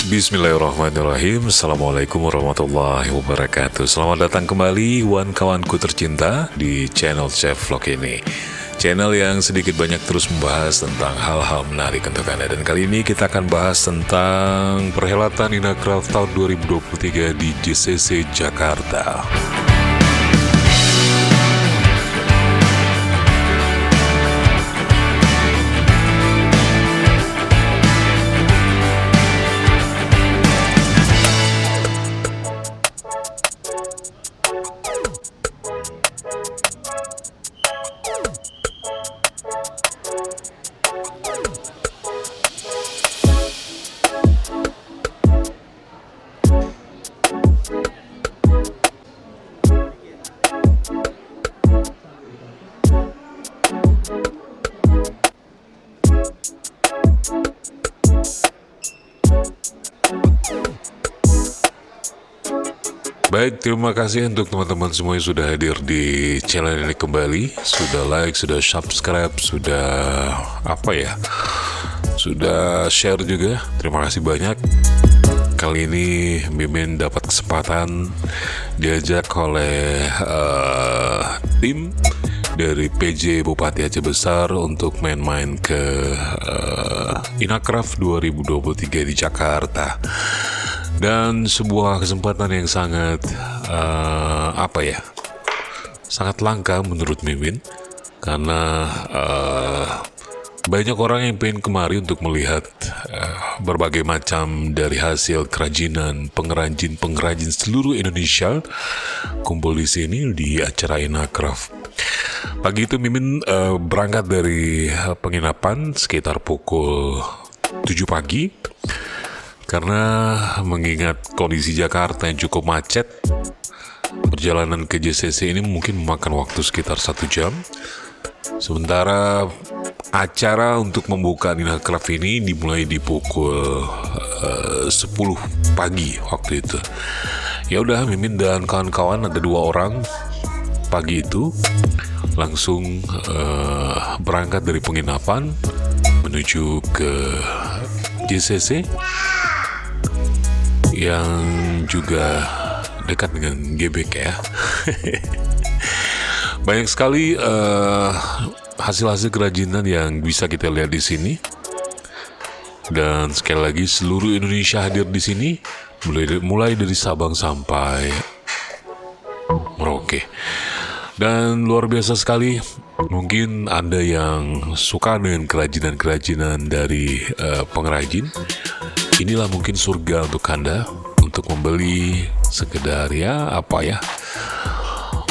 Bismillahirrahmanirrahim. Assalamualaikum warahmatullahi wabarakatuh. Selamat datang kembali kawan-kawanku tercinta di channel Chef Vlog ini, channel yang sedikit banyak terus membahas tentang hal-hal menarik untuk Anda. Dan kali ini kita akan bahas tentang perhelatan Inacraft tahun 2023 di JCC Jakarta. Baik, terima kasih untuk teman-teman semua yang sudah hadir di channel ini kembali. Sudah like, sudah subscribe, sudah sudah share juga. Terima kasih banyak. Kali ini Mimin dapat kesempatan diajak oleh tim dari PJ Bupati Aceh Besar untuk main-main ke Inacraft 2023 di Jakarta. Dan sebuah kesempatan yang sangat sangat langka menurut Mimin, karena banyak orang yang pengen kemari untuk melihat berbagai macam dari hasil kerajinan pengrajin seluruh Indonesia kumpul di sini di acara Inacraft. Pagi itu Mimin berangkat dari penginapan sekitar pukul 7 pagi. Karena mengingat kondisi Jakarta yang cukup macet, perjalanan ke JCC ini mungkin memakan waktu sekitar 1 jam. Sementara acara untuk membuka Inacraft ini dimulai di pukul 10 pagi waktu itu. Ya udah, Mimin dan kawan-kawan ada 2 orang pagi itu langsung berangkat dari penginapan menuju ke JCC yang juga dekat dengan GBK ya. Banyak sekali hasil-hasil kerajinan yang bisa kita lihat di sini. Dan sekali lagi seluruh Indonesia hadir di sini, mulai dari Sabang sampai Merauke. Dan luar biasa sekali. Mungkin Anda yang suka dengan kerajinan-kerajinan dari pengrajin, inilah mungkin surga untuk Anda untuk membeli sekedar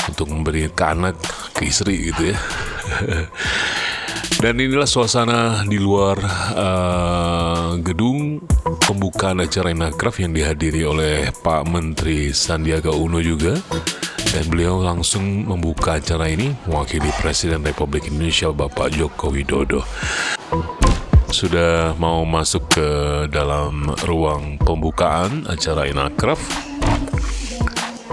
untuk memberi ke anak, ke istri gitu ya. Dan inilah suasana di luar gedung pembukaan acara Inacraft yang dihadiri oleh Pak Menteri Sandiaga Uno juga. Dan beliau langsung membuka acara ini mewakili Presiden Republik Indonesia Bapak Joko Widodo. Sudah mau masuk ke dalam ruang pembukaan acara Inacraft.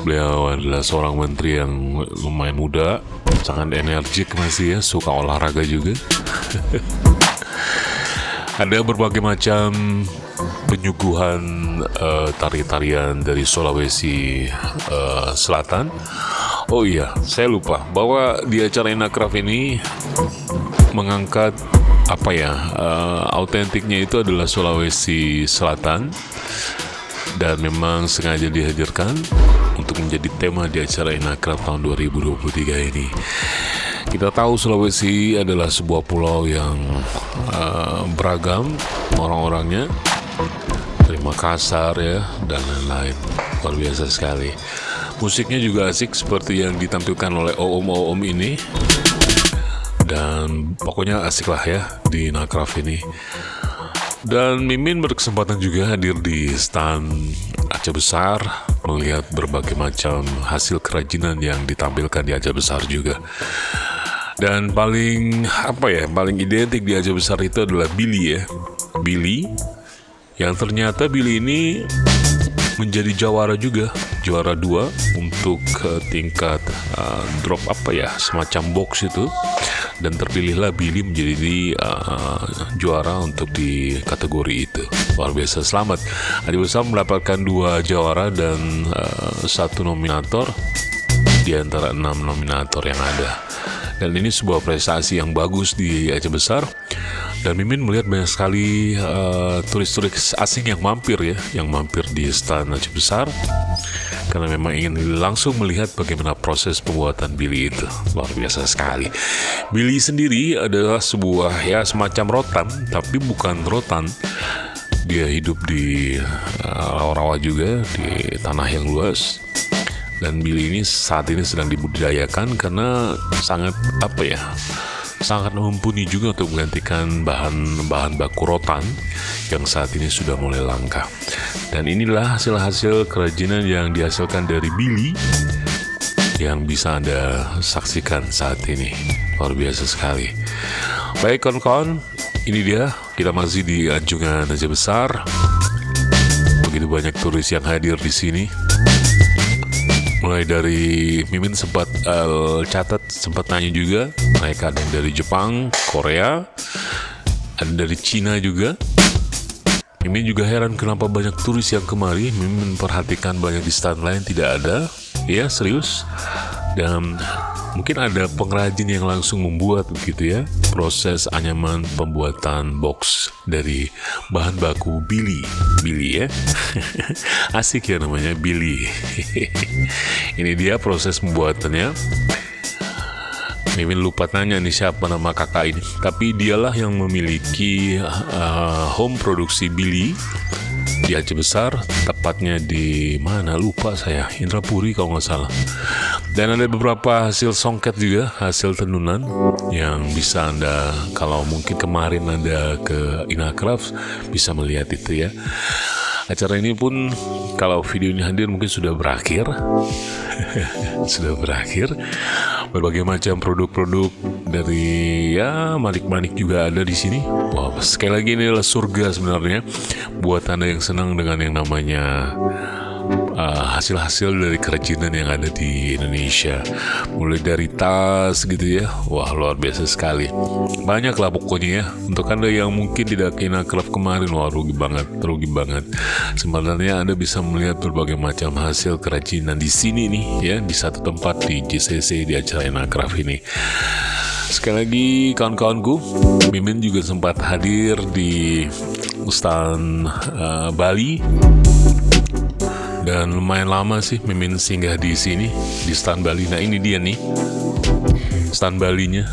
Beliau adalah seorang menteri yang lumayan muda, sangat energik masih ya, suka olahraga juga. Ada berbagai macam penyuguhan tari-tarian dari Sulawesi Selatan. Oh iya, saya lupa bahwa di acara Inacraft ini mengangkat autentiknya itu adalah Sulawesi Selatan, dan memang sengaja dihadirkan untuk menjadi tema di acara Inacraft tahun 2023 ini. Kita tahu Sulawesi adalah sebuah pulau yang beragam orang-orangnya, dari Makassar ya dan lain-lain. Luar biasa sekali. Musiknya juga asik seperti yang ditampilkan oleh Oom ini. Dan pokoknya asik lah ya di Inacraft ini. Dan Mimin berkesempatan juga hadir di stand Aceh Besar, melihat berbagai macam hasil kerajinan yang ditampilkan di Aceh Besar juga. Dan paling identik di Aceh Besar itu adalah Billy ya. Billy, yang ternyata Billy ini menjadi jawara juga juara 2 untuk tingkat drop semacam box itu, dan terpilihlah Billy menjadi juara untuk di kategori itu. Luar biasa, selamat. Adi Besar mendapatkan 2 jawara dan 1 nominator di antara 6 nominator yang ada. Dan ini sebuah prestasi yang bagus di Aceh Besar. Dan Mimin melihat banyak sekali turis-turis asing yang mampir di stand Aceh Besar, karena memang ingin langsung melihat bagaimana proses pembuatan Billy itu. Luar biasa sekali. Billy sendiri adalah sebuah semacam rotan, tapi bukan rotan. Dia hidup di rawa-rawa juga, di tanah yang luas. Dan Billy ini saat ini sedang dibudidayakan karena sangat mumpuni juga untuk menggantikan bahan baku rotan yang saat ini sudah mulai langka. Dan inilah hasil-hasil kerajinan yang dihasilkan dari Billy yang bisa Anda saksikan saat ini. Luar biasa sekali. Baik kawan-kawan, ini dia, kita masih di Anjungan Aceh Besar. Begitu banyak turis yang hadir di sini. Mulai dari Mimin sempat nanya juga, mereka ada yang dari Jepang, Korea, ada dari Cina juga. Mimin juga heran kenapa banyak turis yang kemari. Mimin perhatikan banyak di stand lain tidak ada. Ya, serius. Dan mungkin ada pengrajin yang langsung membuat begitu ya, proses anyaman pembuatan box dari bahan baku Billy ya. Asik ya namanya, Billy. Ini dia proses pembuatannya. Mimin lupa tanya nih siapa nama kakak ini, tapi dialah yang memiliki home produksi Billy di Aceh Besar, tepatnya di mana lupa saya, Indrapuri kalau nggak salah. Dan ada beberapa hasil songket juga, hasil tenunan yang bisa Anda, kalau mungkin kemarin Anda ke Inacraft, bisa melihat itu ya. Acara ini pun kalau video ini hadir mungkin sudah berakhir. Sudah berakhir. Berbagai macam produk-produk dari manik-manik juga ada di sini. Wah, sekali lagi ini adalah surga sebenarnya buat Anda yang senang dengan yang namanya hasil-hasil dari kerajinan yang ada di Indonesia. Mulai dari tas gitu ya, wah luar biasa sekali. Banyak lah pokoknya ya. Untuk Anda yang mungkin tidak ke Inacraft kemarin, wah rugi banget. Sebenarnya Anda bisa melihat berbagai macam hasil kerajinan di sini nih ya, di satu tempat di JCC, di acara Inacraft ini. Sekali lagi kawan-kawanku, Mimin juga sempat hadir di stand Bali. Dan lumayan lama sih Mimin singgah di sini, di stand Bali. Nah ini dia nih stand Balinya.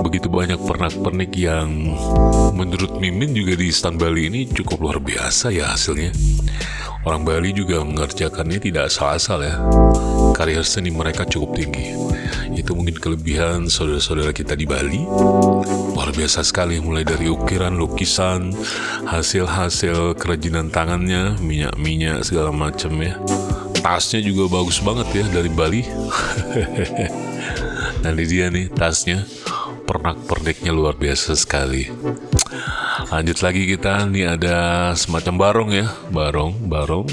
Begitu banyak pernak-pernik yang menurut Mimin juga di stand Bali ini cukup luar biasa ya hasilnya. Orang Bali juga mengerjakannya tidak asal-asal ya. Karya seni mereka cukup tinggi. Itu mungkin kelebihan saudara-saudara kita di Bali. Luar biasa sekali, mulai dari ukiran, lukisan, hasil-hasil kerajinan tangannya, minyak-minyak segala macam ya. Tasnya juga bagus banget ya dari Bali. Nah ini dia nih tasnya, pernak-perniknya luar biasa sekali. Lanjut lagi kita, nih ada semacam barong ya, barong.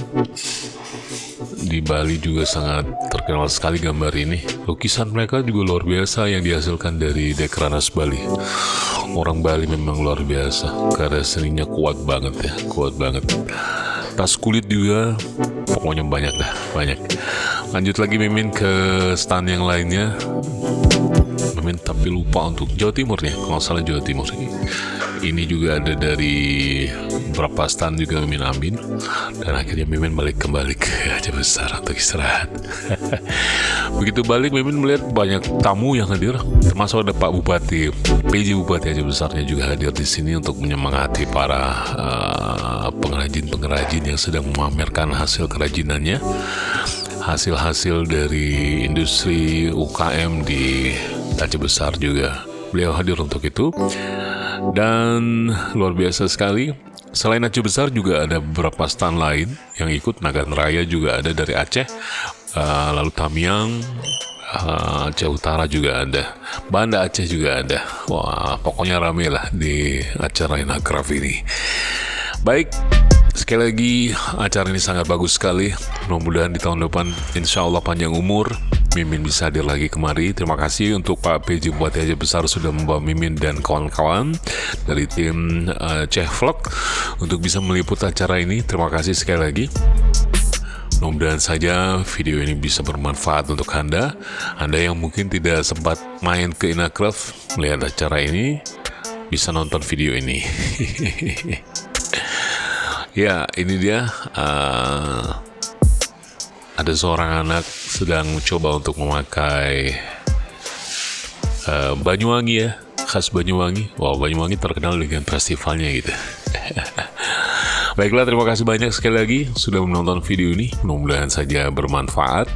Di Bali juga sangat terkenal sekali gambar ini. Lukisan mereka juga luar biasa yang dihasilkan dari Dekranas Bali. Orang Bali memang luar biasa, karya seninya kuat banget ya, kuat banget. Tas kulit juga, pokoknya banyak. Lanjut lagi Mimin ke stand yang lainnya. Mimin tapi lupa untuk Jawa Timur ya, kalau salah Jawa Timur. Ini juga ada dari beberapa stand juga Mimin ambil. Dan akhirnya Mimin balik kembali ke Aceh Besar untuk istirahat. Begitu balik Mimin melihat banyak tamu yang hadir, termasuk ada Pak Bupati, PJ Bupati Aceh Besarnya juga hadir di sini untuk menyemangati para pengrajin yang sedang memamerkan hasil kerajinannya, hasil-hasil dari industri UKM di Aceh Besar juga. Beliau hadir untuk itu. Dan luar biasa sekali, selain Aceh Besar juga ada beberapa stand lain yang ikut. Nagan Raya juga ada dari Aceh, lalu Tamiang, Aceh Utara juga ada, Banda Aceh juga ada. Wah, pokoknya rame lah di acara Inacraft ini. Baik, sekali lagi acara ini sangat bagus sekali. Mudah-mudahan di tahun depan insya Allah panjang umur, Mimin bisa hadir lagi kemari. Terima kasih untuk Pak PJ Bupati Aceh Besar sudah membawa Mimin dan kawan-kawan dari tim Aceh Vlog untuk bisa meliput acara ini. Terima kasih sekali lagi. Mudah-mudahan saja video ini bisa bermanfaat untuk Anda yang mungkin tidak sempat main ke Inacraft melihat acara ini, bisa nonton video ini. Ya, ini dia. Ada seorang anak sedang mencoba untuk memakai Banyuwangi ya, khas Banyuwangi. Wow, Banyuwangi terkenal dengan festivalnya gitu. Baiklah, terima kasih banyak sekali lagi sudah menonton video ini. Mudah-mudahan saja bermanfaat.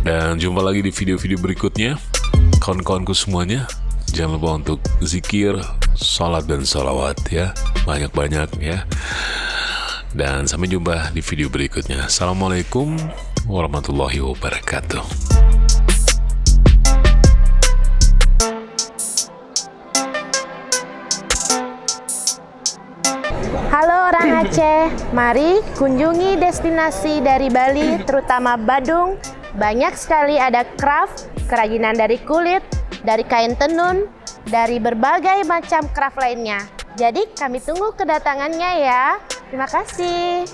Dan jumpa lagi di video-video berikutnya. Kawan-kawanku semuanya, jangan lupa untuk zikir, salat dan salawat ya. Banyak-banyak ya. Dan sampai jumpa di video berikutnya. Assalamualaikum warahmatullahi wabarakatuh. Halo orang Aceh, mari kunjungi destinasi dari Bali, terutama Badung. Banyak sekali ada craft, kerajinan dari kulit, dari kain tenun, dari berbagai macam craft lainnya. Jadi kami tunggu kedatangannya ya. Terima kasih.